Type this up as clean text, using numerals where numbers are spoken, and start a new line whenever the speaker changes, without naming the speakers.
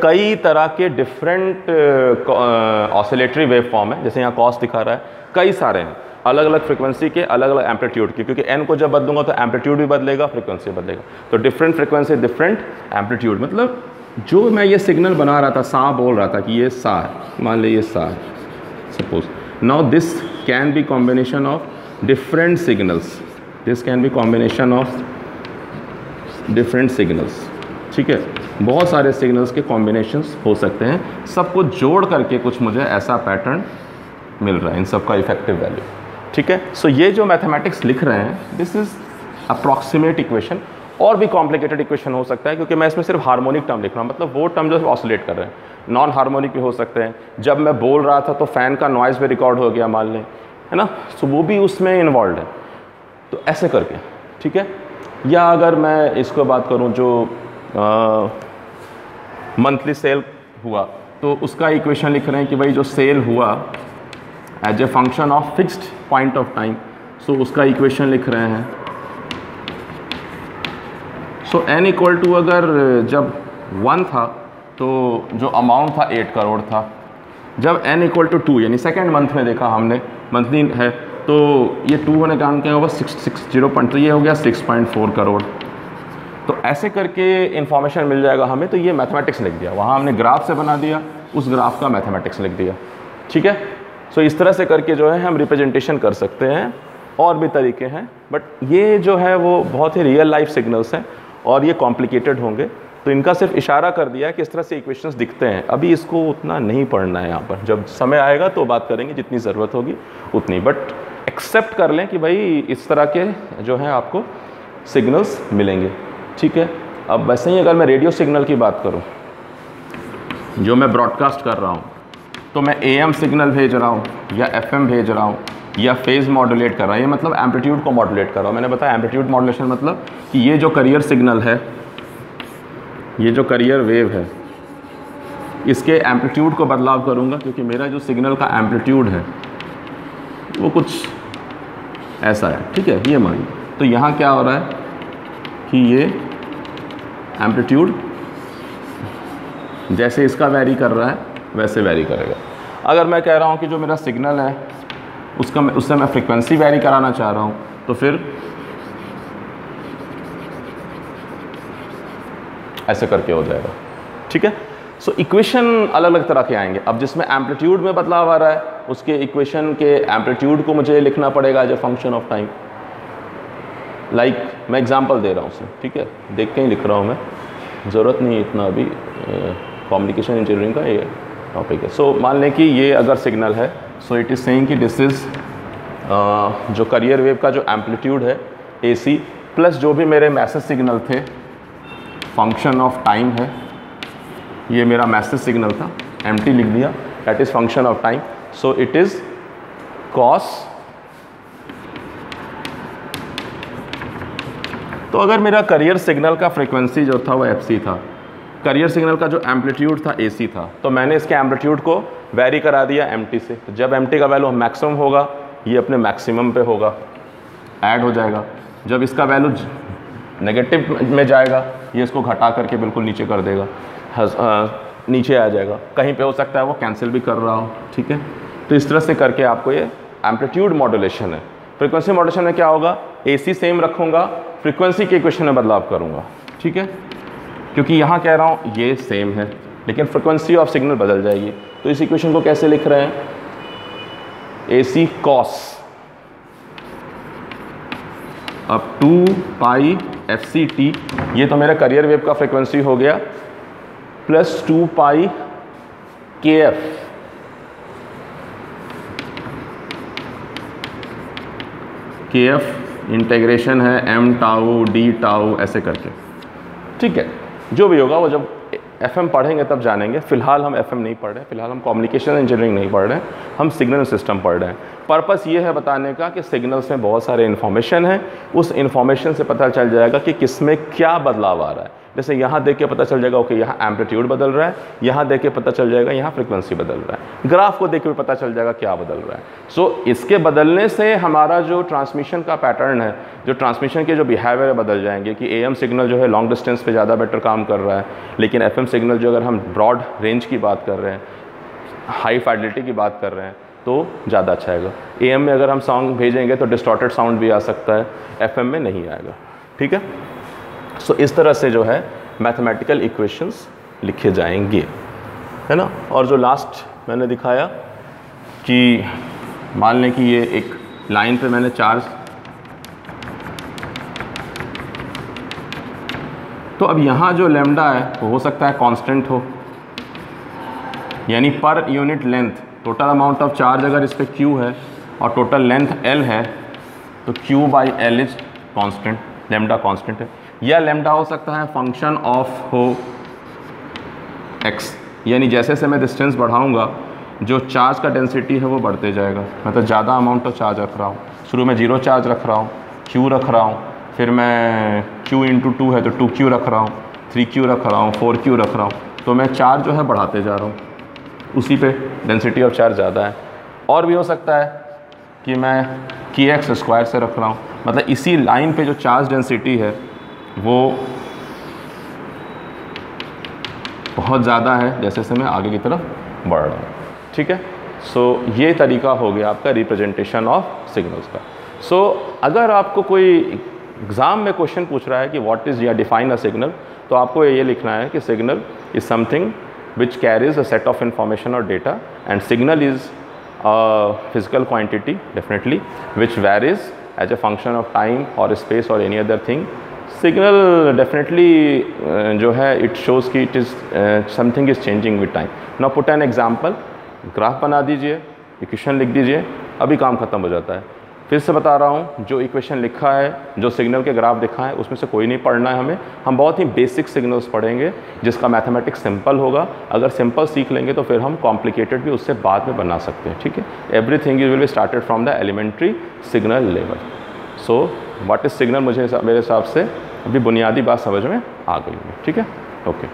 कई तरह के डिफरेंट ऑसिलेटरी वेव फॉर्म है, जैसे यहाँ कॉस दिखा रहा है, कई सारे हैं अलग अलग फ्रिक्वेंसी के, अलग अलग एम्पलीट्यूड की, क्योंकि n को जब बदलूंगा तो एम्पलीट्यूड भी बदलेगा, फ्रिक्वेंसी बदलेगा, तो डिफरेंट फ्रिक्वेंसी डिफरेंट एम्पलीट्यूड। मतलब जो मैं ये सिग्नल बना रहा था, सा बोल रहा था कि ये सा है, मान लीजिए सा है suppose, now this can be combination of different signals, this can be combination of different signals, ठीक है, बहुत सारे सिग्नल्स के कॉम्बिनेशंस हो सकते हैं, सबको जोड़ करके कुछ मुझे ऐसा पैटर्न मिल रहा है, इन सब का इफेक्टिव वैल्यू, ठीक है। सो ये जो मैथमेटिक्स लिख रहे हैं, दिस इज़ अप्रॉक्सीमेट इक्वेशन। और भी कॉम्प्लिकेटेड इक्वेशन हो सकता है, क्योंकि मैं इसमें सिर्फ हार्मोनिक टर्म लिख रहा हूँ, मतलब वो टर्म जो ऑसिलेट कर रहे हैं, नॉन हार्मोनिक भी हो सकते हैं। जब मैं बोल रहा था तो फ़ैन का नॉइज़ भी रिकॉर्ड हो गया मान लें, है ना, सो वो भी उसमें इन्वॉल्व है, तो ऐसे करके, ठीक है। या अगर मैं इसको बात करूँ जो मंथली सेल हुआ, तो उसका इक्वेशन लिख रहे हैं कि भाई जो सेल हुआ as a function of fixed point of time, so उसका इक्वेशन लिख रहे हैं। सो n इक्वल टू अगर जब 1 था तो जो अमाउंट था 8 करोड़ था, जब n इक्वल टू 2 यानी सेकेंड मंथ में देखा हमने, मंथली है, तो ये 2 होने का कारण क्या होगा 660, तो ये हो गया 6.4 करोड़। तो ऐसे करके इन्फॉर्मेशन मिल जाएगा हमें, तो ये मैथमेटिक्स लिख दिया, वहाँ हमने ग्राफ से बना दिया, उस ग्राफ का मैथमेटिक्स लिख दिया, ठीक है। सो इस तरह से करके जो है हम रिप्रेजेंटेशन कर सकते हैं, और भी तरीके हैं, बट ये जो है वो बहुत ही रियल लाइफ सिग्नल्स हैं और ये कॉम्प्लिकेटेड होंगे, तो इनका सिर्फ इशारा कर दिया है कि इस तरह से इक्वेशंस दिखते हैं। अभी इसको उतना नहीं पढ़ना है यहाँ पर, जब समय आएगा तो बात करेंगे, जितनी ज़रूरत होगी उतनी, बट एक्सेप्ट कर लें कि भाई इस तरह के जो है आपको सिग्नल्स मिलेंगे, ठीक है। अब वैसे ही अगर मैं रेडियो सिग्नल की बात करूँ, जो मैं ब्रॉडकास्ट कर रहा हूँ, तो मैं AM सिग्नल भेज रहा हूँ या FM भेज रहा हूँ या फेज़ मॉड्यूलेट कर रहा हूँ, ये मतलब एम्पलीट्यूड को मॉड्यूलेट कर रहा हूँ। मैंने बताया एम्पलीट्यूड मॉड्यूलेशन मतलब कि ये जो कैरियर सिग्नल है, ये जो कैरियर वेव है, इसके एम्पलीट्यूड को बदलाव करूँगा, क्योंकि मेरा जो सिग्नल का एम्पलीट्यूड है वो कुछ ऐसा है, ठीक है, ये मानिए। तो यहाँ क्या हो रहा है कि ये एम्पलीट्यूड जैसे इसका वैरी कर रहा है वैसे वैरी करेगा। अगर मैं कह रहा हूँ कि जो मेरा सिग्नल है उससे मैं फ्रीक्वेंसी वैरी कराना चाह रहा हूँ, तो फिर ऐसे करके हो जाएगा, ठीक है। सो इक्वेशन अलग अलग तरह के आएंगे। अब जिसमें एम्पलीट्यूड में बदलाव आ रहा है, उसके इक्वेशन के एम्पलीट्यूड को मुझे लिखना पड़ेगा as a function of time. Like मैं एग्जांपल दे रहा हूँ उसमें, ठीक है, देख के ही लिख रहा हूँ मैं, ज़रूरत नहीं इतना अभी, कम्युनिकेशन इंजीनियरिंग का ये टॉपिक है। सो मान लें कि ये अगर सिग्नल है, सो इट इज़ सेइंग कि दिस इज़ जो कैरियर वेव का जो एम्पलीट्यूड है AC, प्लस जो भी मेरे मैसेज सिग्नल थे फंक्शन ऑफ टाइम है, ये मेरा मैसेज सिग्नल था, MT लिख दिया, that is function of time, so it is cos. तो अगर मेरा कैरियर सिग्नल का फ्रीक्वेंसी जो था वो FC था, कैरियर सिग्नल का जो एम्पलीट्यूड था AC था, तो मैंने इसके एम्पलीट्यूड को वैरी करा दिया MT से। तो जब MT का वैल्यू मैक्सिमम होगा, ये अपने मैक्सिमम पे होगा, ऐड हो जाएगा। जब इसका वैल्यू नेगेटिव में जाएगा, ये इसको घटा करके बिल्कुल नीचे कर देगा, नीचे आ जाएगा। कहीं पे हो सकता है वो कैंसिल भी कर रहा हो, ठीक है। तो इस तरह से करके आपको ये एम्पलीट्यूड मॉड्यूलेशन है। फ्रीक्वेंसी मॉड्यूलेशन में क्या होगा, AC सेम रखूँगा, फ्रीक्वेंसी के इक्वेशन में बदलाव करूँगा, ठीक है, क्योंकि यहाँ कह रहा हूँ ये सेम है, लेकिन फ्रीक्वेंसी ऑफ सिग्नल बदल जाएगी। तो इस इक्वेशन को कैसे लिख रहे हैं, AC cos अब 2 पाई FCT, ये तो मेरा कैरियर वेव का फ्रीक्वेंसी हो गया, प्लस 2 पाई KF, KF इंटेग्रेशन है M टाउ D टाउ ऐसे करके, ठीक है। जो भी होगा वो जब FM पढ़ेंगे तब जानेंगे। फिलहाल हम FM नहीं पढ़ रहे हैं, फिलहाल हम कम्युनिकेशन इंजीनियरिंग नहीं पढ़ रहे हैं, हम सिग्नल सिस्टम पढ़ रहे हैं। पर्पस ये है बताने का कि सिग्नल्स में बहुत सारे इन्फॉर्मेशन है, उस इन्फॉर्मेशन से पता चल जाएगा कि किस में क्या बदलाव आ रहा है। जैसे यहाँ देख के पता चल जाएगा ओके यहाँ एम्पलीट्यूड बदल रहा है, यहाँ देख के पता चल जाएगा यहाँ फ्रिक्वेंसी बदल रहा है, ग्राफ को देख के पता चल जाएगा क्या बदल रहा है। सो इसके बदलने से हमारा जो ट्रांसमिशन का पैटर्न है, जो ट्रांसमिशन के जो बिहेवियर बदल जाएंगे कि AM सिग्नल जो है लॉन्ग डिस्टेंस पे ज़्यादा बेटर काम कर रहा है, लेकिन FM सिग्नल जो अगर हम ब्रॉड रेंज की बात कर रहे हैं, हाई फाइडेलिटी की बात कर रहे हैं तो ज़्यादा अच्छा आएगा। AM में अगर हम सॉन्ग भेजेंगे तो डिस्टॉर्टेड साउंड भी आ सकता है, FM में नहीं आएगा। ठीक है, सो इस तरह से जो है मैथमेटिकल इक्वेशंस लिखे जाएंगे, है ना। और जो लास्ट मैंने दिखाया कि मान लें कि ये एक लाइन पे मैंने चार्ज, तो अब यहाँ जो लैम्डा है वो हो सकता है कांस्टेंट हो, यानी per unit length total amount of charge अगर इस पर Q है और टोटल लेंथ L है तो Q/L is constant, lambda constant है। या लैम्डा हो सकता है फंक्शन ऑफ हो x, यानी जैसे जैसे मैं डिस्टेंस बढ़ाऊंगा जो चार्ज का डेंसिटी है वो बढ़ते जाएगा, मतलब ज़्यादा अमाउंट ऑफ चार्ज रख रहा हूँ। शुरू में 0 चार्ज रख रहा हूँ, Q रख रहा हूँ, फिर मैं Q × 2 है तो 2Q रख रहा हूँ, 3Q रख रहा हूँ, 4Q रख रहा हूँ, तो मैं चार्ज जो है बढ़ाते जा रहा हूँ, उसी पे डेंसिटी ऑफ चार्ज ज़्यादा है। और भी हो सकता है कि मैं kx² से रख रहा हूँ, मतलब इसी लाइन पे जो चार्ज डेंसिटी है वो बहुत ज़्यादा है जैसे जैसे मैं आगे की तरफ बढ़ रहा हूँ। ठीक है, सो ये तरीका हो गया आपका रिप्रेजेंटेशन ऑफ सिग्नल्स का। सो अगर आपको कोई एग्ज़ाम में क्वेश्चन पूछ रहा है कि व्हाट इज़ या डिफाइन अ सिग्नल, तो आपको ये लिखना है कि signal is something which carries a set of information or data, and signal is a physical quantity definitely which varies as a function of time or space or any other thing. Signal definitely जो है it shows कि it is something is changing with time. Now put an example, graph बना दीजिए, equation लिख दीजिए, अभी काम ख़त्म हो जाता है। फिर से बता रहा हूँ, जो इक्वेशन लिखा है, जो सिग्नल के ग्राफ दिखा है, उसमें से कोई नहीं पढ़ना है हमें। हम बहुत ही बेसिक सिग्नल्स पढ़ेंगे जिसका मैथमेटिक्स सिंपल होगा। अगर सिंपल सीख लेंगे तो फिर हम कॉम्प्लिकेटेड भी उससे बाद में बना सकते हैं। ठीक है, everything will be started from the elementary signal level. So what is signal, मेरे हिसाब से अभी बुनियादी बात समझ में आ गई है। ठीक है, ओके।